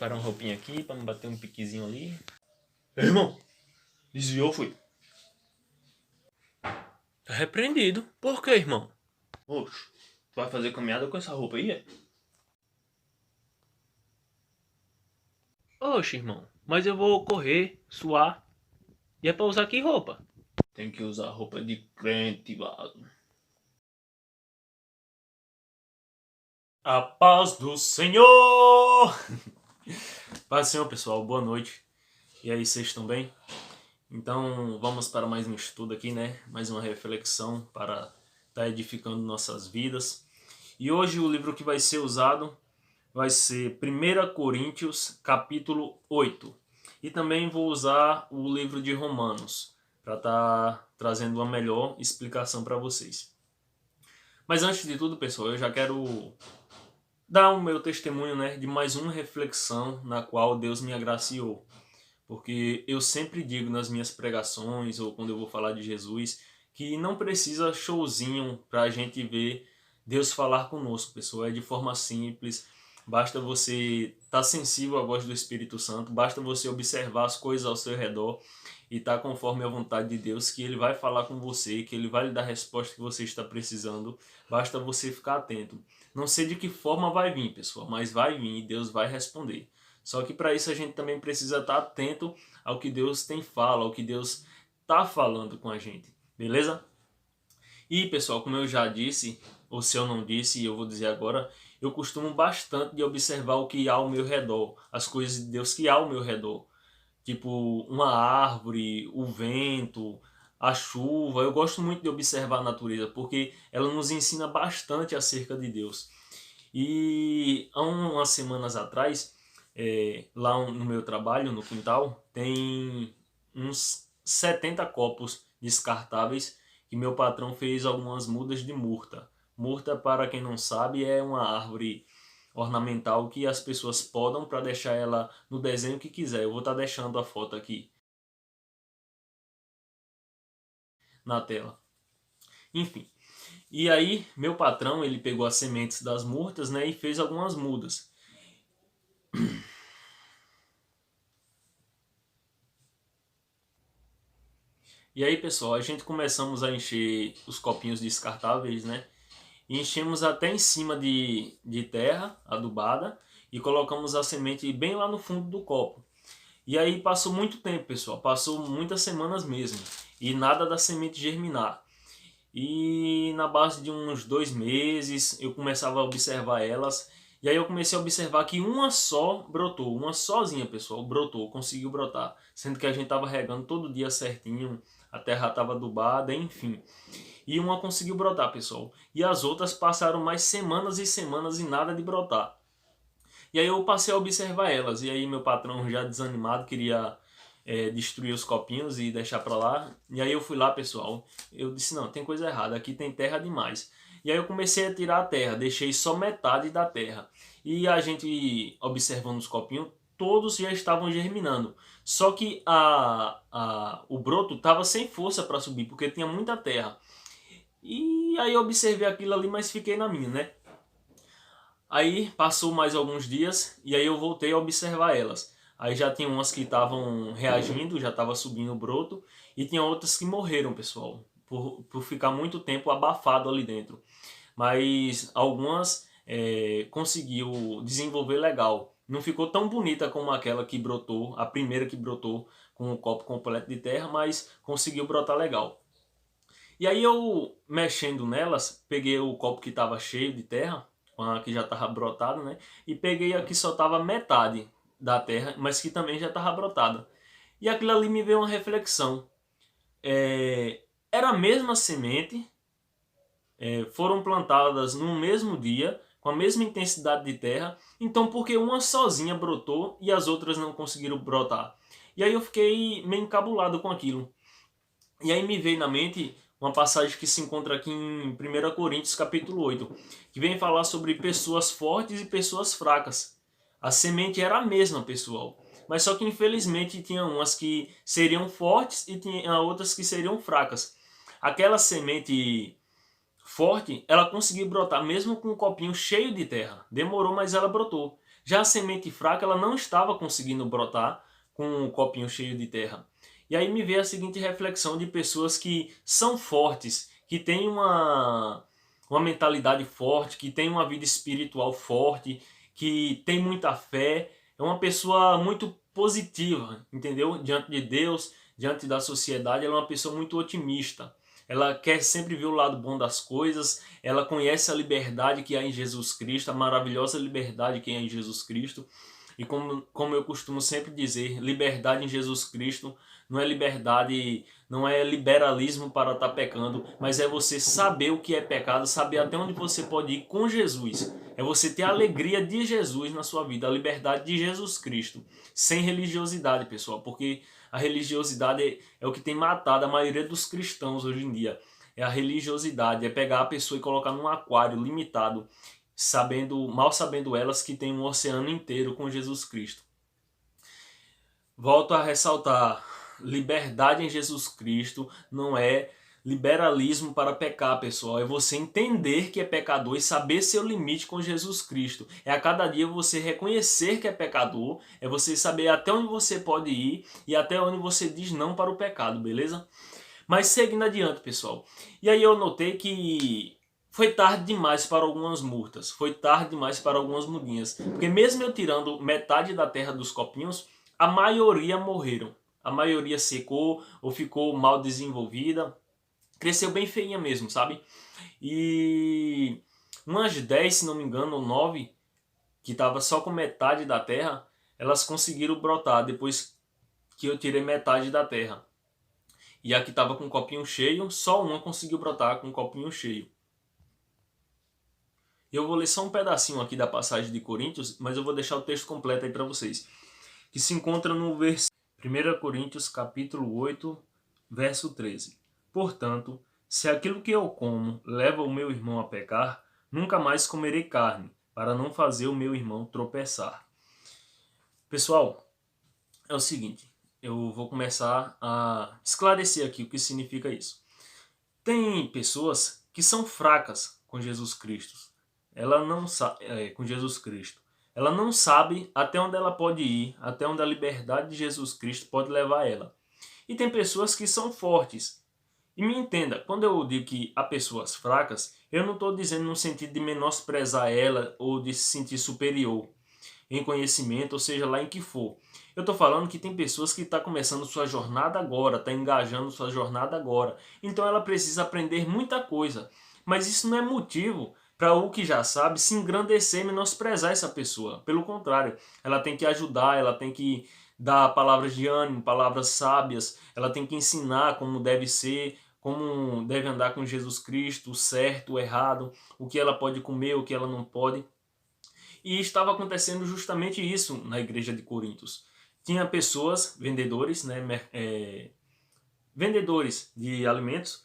preparar uma roupinha aqui pra me bater um piquezinho ali. Ei, irmão, desviou, foi? Tá repreendido. Por quê, irmão? Oxe, tu vai fazer caminhada com essa roupa aí, é? Oxe, irmão, mas eu vou correr, suar. E é pra usar que roupa? Tem que usar roupa de crente, vaso. A paz do Senhor! Paz do Senhor, pessoal. Boa noite. E aí, vocês estão bem? Então, vamos para mais um estudo aqui, né? Mais uma reflexão para estar edificando nossas vidas. E hoje o livro que vai ser usado vai ser 1 Coríntios, capítulo 8. E também vou usar o livro de Romanos, para estar trazendo uma melhor explicação para vocês. Mas antes de tudo, pessoal, eu já quero dar o meu testemunho, né, de mais uma reflexão na qual Deus me agraciou. Porque eu sempre digo nas minhas pregações ou quando eu vou falar de Jesus que não precisa showzinho para a gente ver Deus falar conosco, pessoal. É de forma simples, basta você estar sensível à voz do Espírito Santo, basta você observar as coisas ao seu redor e estar conforme a vontade de Deus, que Ele vai falar com você, que Ele vai lhe dar a resposta que você está precisando, basta você ficar atento. Não sei de que forma vai vir, pessoal, mas vai vir e Deus vai responder. Só que para isso a gente também precisa estar atento ao que Deus tem fala, ao que Deus está falando com a gente, beleza? E pessoal, como eu já disse, ou se eu não disse, eu vou dizer agora, eu costumo bastante de observar o que há ao meu redor, as coisas de Deus que há ao meu redor. Tipo uma árvore, o vento, a chuva. Eu gosto muito de observar a natureza, porque ela nos ensina bastante acerca de Deus. E há umas semanas atrás, lá no meu trabalho, no quintal, tem uns 70 copos descartáveis que meu patrão fez algumas mudas de murta. Murta, para quem não sabe, é uma árvore ornamental que as pessoas podam para deixar ela no desenho que quiser. Eu vou estar deixando a foto aqui na tela. Enfim. E aí, meu patrão, ele pegou as sementes das murtas, né, e fez algumas mudas. E aí, pessoal, a gente começamos a encher os copinhos descartáveis, né? E enchemos até em cima de terra adubada e colocamos a semente bem lá no fundo do copo. E aí passou muito tempo, pessoal, passou muitas semanas mesmo, e nada da semente germinar. E na base de uns 2 meses eu começava a observar elas, e aí eu comecei a observar que uma só brotou, uma sozinha, pessoal, brotou, conseguiu brotar, sendo que a gente estava regando todo dia certinho, a terra estava adubada, enfim. E uma conseguiu brotar, pessoal. E as outras passaram mais semanas e semanas e nada de brotar. E aí eu passei a observar elas. E aí meu patrão, já desanimado, queria destruir os copinhos e deixar pra lá. E aí eu fui lá, pessoal. Eu disse, não, tem coisa errada. Aqui tem terra demais. E aí eu comecei a tirar a terra. Deixei só metade da terra. E a gente, observando os copinhos, todos já estavam germinando. Só que o broto estava sem força para subir, porque tinha muita terra. E aí eu observei aquilo ali, mas fiquei na minha, né? Aí passou mais alguns dias e aí eu voltei a observar elas. Aí já tinha umas que estavam reagindo, já estava subindo o broto, e tinha outras que morreram, pessoal, por ficar muito tempo abafado ali dentro. Mas algumas conseguiu desenvolver legal. Não ficou tão bonita como aquela que brotou, a primeira que brotou com o copo completo de terra, mas conseguiu brotar legal. E aí eu, mexendo nelas, peguei o copo que estava cheio de terra, com a que já estava brotada, né? E peguei a que só estava metade da terra, mas que também já estava brotada. E aquilo ali me veio uma reflexão. Era a mesma semente, foram plantadas no mesmo dia, com a mesma intensidade de terra, então por que uma sozinha brotou e as outras não conseguiram brotar? E aí eu fiquei meio encabulado com aquilo. E aí me veio na mente uma passagem que se encontra aqui em 1 Coríntios capítulo 8, que vem falar sobre pessoas fortes e pessoas fracas. A semente era a mesma, pessoal, mas só que infelizmente tinha umas que seriam fortes e tinha outras que seriam fracas. Aquela semente forte, ela conseguiu brotar mesmo com um copinho cheio de terra. Demorou, mas ela brotou. Já a semente fraca, ela não estava conseguindo brotar com o copinho cheio de terra. E aí me veio a seguinte reflexão de pessoas que são fortes, que têm uma mentalidade forte, que têm uma vida espiritual forte, que tem muita fé, é uma pessoa muito positiva, entendeu? Diante de Deus, diante da sociedade, ela é uma pessoa muito otimista. Ela quer sempre ver o lado bom das coisas, ela conhece a liberdade que há em Jesus Cristo, a maravilhosa liberdade que há em Jesus Cristo. E como eu costumo sempre dizer, liberdade em Jesus Cristo não é liberdade, não é liberalismo para estar pecando, mas é você saber o que é pecado, saber até onde você pode ir com Jesus. É você ter a alegria de Jesus na sua vida, a liberdade de Jesus Cristo, sem religiosidade, pessoal, porque a religiosidade é o que tem matado a maioria dos cristãos hoje em dia. É a religiosidade, é pegar a pessoa e colocar num aquário limitado, mal sabendo elas que tem um oceano inteiro com Jesus Cristo. Volto a ressaltar, liberdade em Jesus Cristo não é liberalismo para pecar, pessoal. É você entender que é pecador e saber seu limite com Jesus Cristo. É a cada dia você reconhecer que é pecador, é você saber até onde você pode ir e até onde você diz não para o pecado, beleza? Mas seguindo adiante, pessoal. E aí eu notei que foi tarde demais para algumas murtas, foi tarde demais para algumas mudinhas. Porque mesmo eu tirando metade da terra dos copinhos, a maioria morreram. A maioria secou ou ficou mal desenvolvida. Cresceu bem feinha mesmo, sabe? E umas 10, se não me engano, ou 9, que estava só com metade da terra, elas conseguiram brotar depois que eu tirei metade da terra. E a que estava com o copinho cheio, só uma conseguiu brotar com o copinho cheio. Eu vou ler só um pedacinho aqui da passagem de Coríntios, mas eu vou deixar o texto completo aí para vocês. Que se encontra no versículo 1 Coríntios capítulo 8, verso 13. Portanto, se aquilo que eu como leva o meu irmão a pecar, nunca mais comerei carne, para não fazer o meu irmão tropeçar. Pessoal, é o seguinte, eu vou começar a esclarecer aqui o que significa isso. Tem pessoas que são fracas com Jesus Cristo. Ela não com Jesus Cristo. Ela não sabe até onde ela pode ir, até onde a liberdade de Jesus Cristo pode levar ela. E tem pessoas que são fortes. E me entenda, quando eu digo que há pessoas fracas, eu não estou dizendo no sentido de menosprezar ela ou de se sentir superior em conhecimento, ou seja lá em que for. Eu estou falando que tem pessoas que estão começando sua jornada agora, estão engajando sua jornada agora. Então ela precisa aprender muita coisa. Mas isso não é motivo para o que já sabe se engrandecer e menosprezar essa pessoa. Pelo contrário, ela tem que ajudar, ela tem que dar palavras de ânimo, palavras sábias, ela tem que ensinar como deve ser, como deve andar com Jesus Cristo, o certo, o errado, o que ela pode comer, o que ela não pode. E estava acontecendo justamente isso na igreja de Coríntios. Tinha pessoas, vendedores, né, vendedores de alimentos,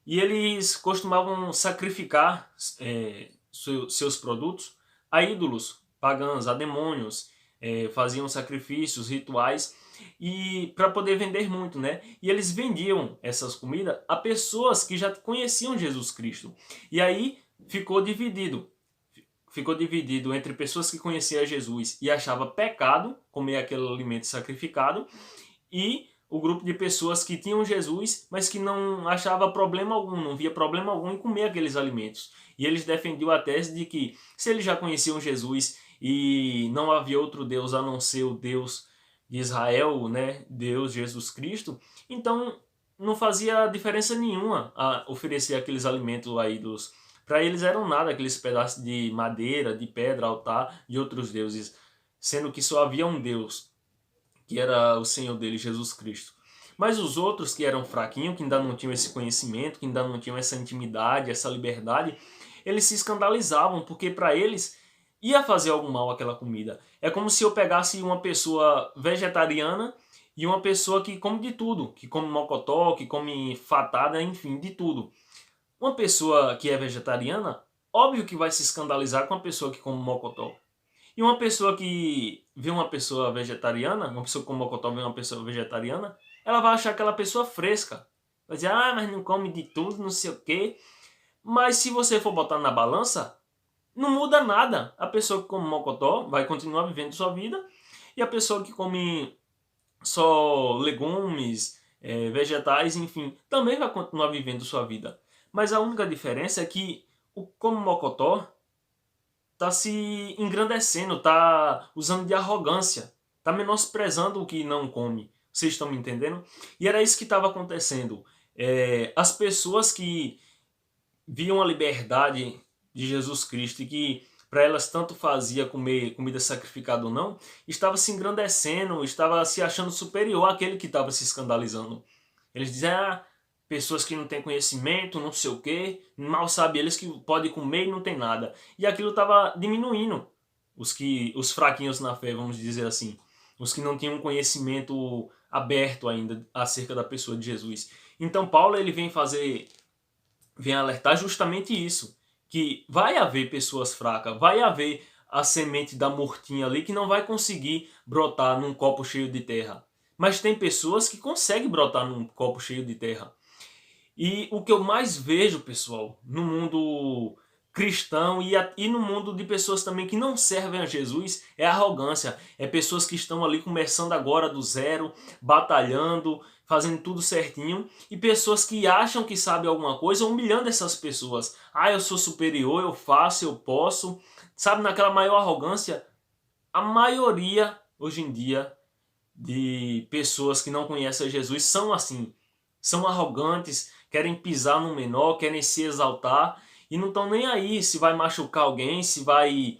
e eles costumavam sacrificar seus produtos a ídolos pagãos, a demônios, faziam sacrifícios, rituais, e para poder vender muito, né? E eles vendiam essas comidas a pessoas que já conheciam Jesus Cristo. E aí ficou dividido entre pessoas que conheciam Jesus e achava pecado comer aquele alimento sacrificado e o grupo de pessoas que tinham Jesus, mas que não achava problema algum, não via problema algum em comer aqueles alimentos. E eles defendiam a tese de que se eles já conheciam Jesus e não havia outro Deus a não ser o Deus de Israel, né, Deus Jesus Cristo, então não fazia diferença nenhuma a oferecer aqueles alimentos a ídolos. Para eles eram nada aqueles pedaços de madeira, de pedra, altar de outros deuses, sendo que só havia um Deus, que era o Senhor dele, Jesus Cristo. Mas os outros que eram fraquinhos, que ainda não tinham esse conhecimento, que ainda não tinham essa intimidade, essa liberdade, eles se escandalizavam, porque para eles ia fazer algum mal aquela comida. É como se eu pegasse uma pessoa vegetariana e uma pessoa que come de tudo, que come mocotó, que come fatada, enfim, de tudo. Uma pessoa que é vegetariana, óbvio que vai se escandalizar com uma pessoa que come mocotó. E uma pessoa que vê uma pessoa vegetariana, uma pessoa com mocotó vê uma pessoa vegetariana, ela vai achar aquela pessoa fresca. Vai dizer, mas não come de tudo, não sei o quê. Mas se você for botar na balança, não muda nada. A pessoa que come mocotó vai continuar vivendo sua vida, e a pessoa que come só legumes, vegetais, enfim, também vai continuar vivendo sua vida. Mas a única diferença é que o como mocotó tá se engrandecendo, tá usando de arrogância, tá menosprezando o que não come. Vocês estão me entendendo? E era isso que estava acontecendo. As pessoas que viam a liberdade de Jesus Cristo e que para elas tanto fazia comer comida sacrificada ou não, estava se engrandecendo, estava se achando superior àquele que estava se escandalizando. Eles diziam, pessoas que não têm conhecimento, não sei o quê, mal sabem eles que podem comer e não tem nada. E aquilo estava diminuindo os fraquinhos na fé, vamos dizer assim. Os que não tinham conhecimento aberto ainda acerca da pessoa de Jesus. Então Paulo ele vem alertar justamente isso, que vai haver pessoas fracas, vai haver a semente da mortinha ali que não vai conseguir brotar num copo cheio de terra. Mas tem pessoas que conseguem brotar num copo cheio de terra. E o que eu mais vejo, pessoal, no mundo cristão e no mundo de pessoas também que não servem a Jesus é a arrogância. É pessoas que estão ali começando agora do zero, batalhando, fazendo tudo certinho, e pessoas que acham que sabem alguma coisa, humilhando essas pessoas. Eu sou superior, eu faço, eu posso. Sabe, naquela maior arrogância, a maioria hoje em dia de pessoas que não conhecem Jesus são assim. São arrogantes, querem pisar no menor, querem se exaltar e não estão nem aí se vai machucar alguém, se vai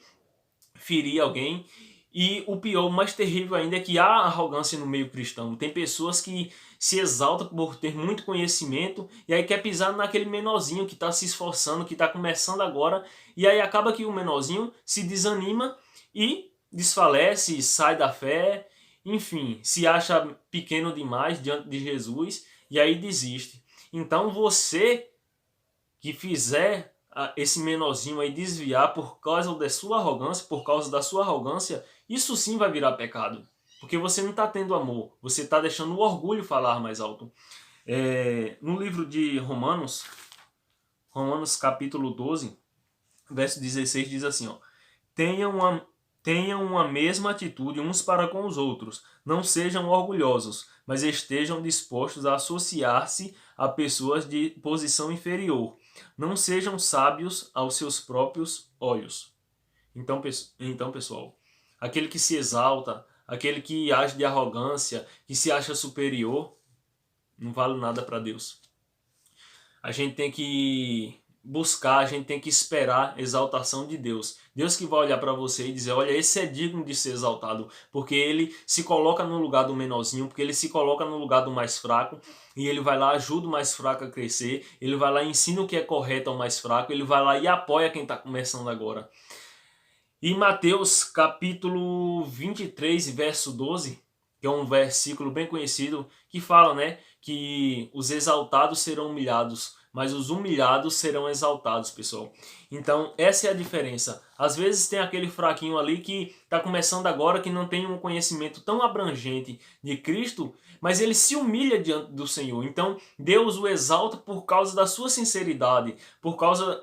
ferir alguém. E o pior, o mais terrível ainda é que há arrogância no meio cristão. Tem pessoas que se exaltam por ter muito conhecimento e aí quer pisar naquele menorzinho que está se esforçando, que está começando agora, e aí acaba que o menorzinho se desanima e desfalece, sai da fé, enfim, se acha pequeno demais diante de Jesus e aí desiste. Então você que fizer esse menorzinho aí desviar por causa da sua arrogância, por causa da sua arrogância, isso sim vai virar pecado. Porque você não está tendo amor, você está deixando o orgulho falar mais alto. No livro de Romanos, Romanos capítulo 12, verso 16, diz assim, ó, tenham a mesma atitude uns para com os outros. Não sejam orgulhosos, mas estejam dispostos a associar-se a pessoas de posição inferior. Não sejam sábios aos seus próprios olhos. Então, pessoal, aquele que se exalta, aquele que age de arrogância, que se acha superior, não vale nada para Deus. A gente tem que buscar, a gente tem que esperar a exaltação de Deus. Deus que vai olhar para você e dizer, olha, esse é digno de ser exaltado, porque ele se coloca no lugar do menorzinho, porque ele se coloca no lugar do mais fraco, e ele vai lá, ajuda o mais fraco a crescer, ele vai lá e ensina o que é correto ao mais fraco, ele vai lá e apoia quem está começando agora. E Mateus capítulo 23, verso 12, que é um versículo bem conhecido, que fala, né, que os exaltados serão humilhados, mas os humilhados serão exaltados, pessoal. Então, essa é a diferença. Às vezes tem aquele fraquinho ali que está começando agora, que não tem um conhecimento tão abrangente de Cristo, mas ele se humilha diante do Senhor. Então, Deus o exalta por causa da sua sinceridade, por causa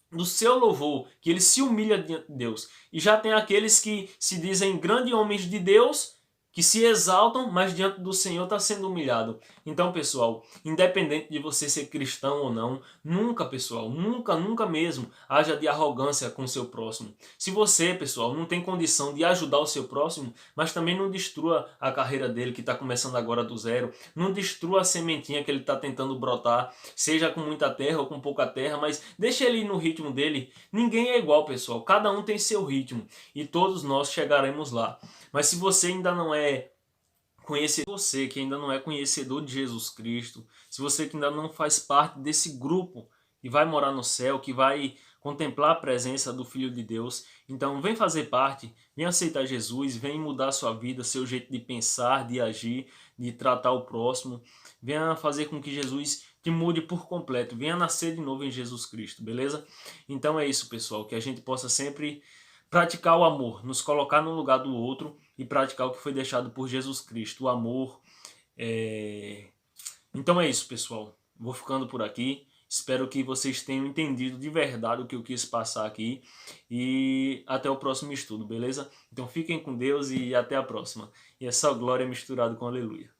do seu louvor, que ele se humilha diante de Deus. E já tem aqueles que se dizem grandes homens de Deus, que se exaltam, mas diante do Senhor está sendo humilhado. Então, pessoal, independente de você ser cristão ou não, nunca, pessoal, nunca mesmo haja de arrogância com o seu próximo. Se você, pessoal, não tem condição de ajudar o seu próximo, mas também não destrua a carreira dele, que está começando agora do zero, não destrua a sementinha que ele está tentando brotar, seja com muita terra ou com pouca terra, mas deixa ele ir no ritmo dele. Ninguém é igual, pessoal, cada um tem seu ritmo e todos nós chegaremos lá. Mas se você ainda não é conhecedor, você que ainda não é conhecedor de Jesus Cristo, se você que ainda não faz parte desse grupo que vai morar no céu, que vai contemplar a presença do Filho de Deus, então vem fazer parte, vem aceitar Jesus, vem mudar a sua vida, seu jeito de pensar, de agir, de tratar o próximo, venha fazer com que Jesus te mude por completo, venha nascer de novo em Jesus Cristo, beleza? Então é isso, pessoal, que a gente possa sempre praticar o amor, nos colocar no lugar do outro e praticar o que foi deixado por Jesus Cristo, o amor. Então é isso, pessoal. Vou ficando por aqui. Espero que vocês tenham entendido de verdade o que eu quis passar aqui. E até o próximo estudo, beleza? Então fiquem com Deus e até a próxima. E é só glória misturado com aleluia.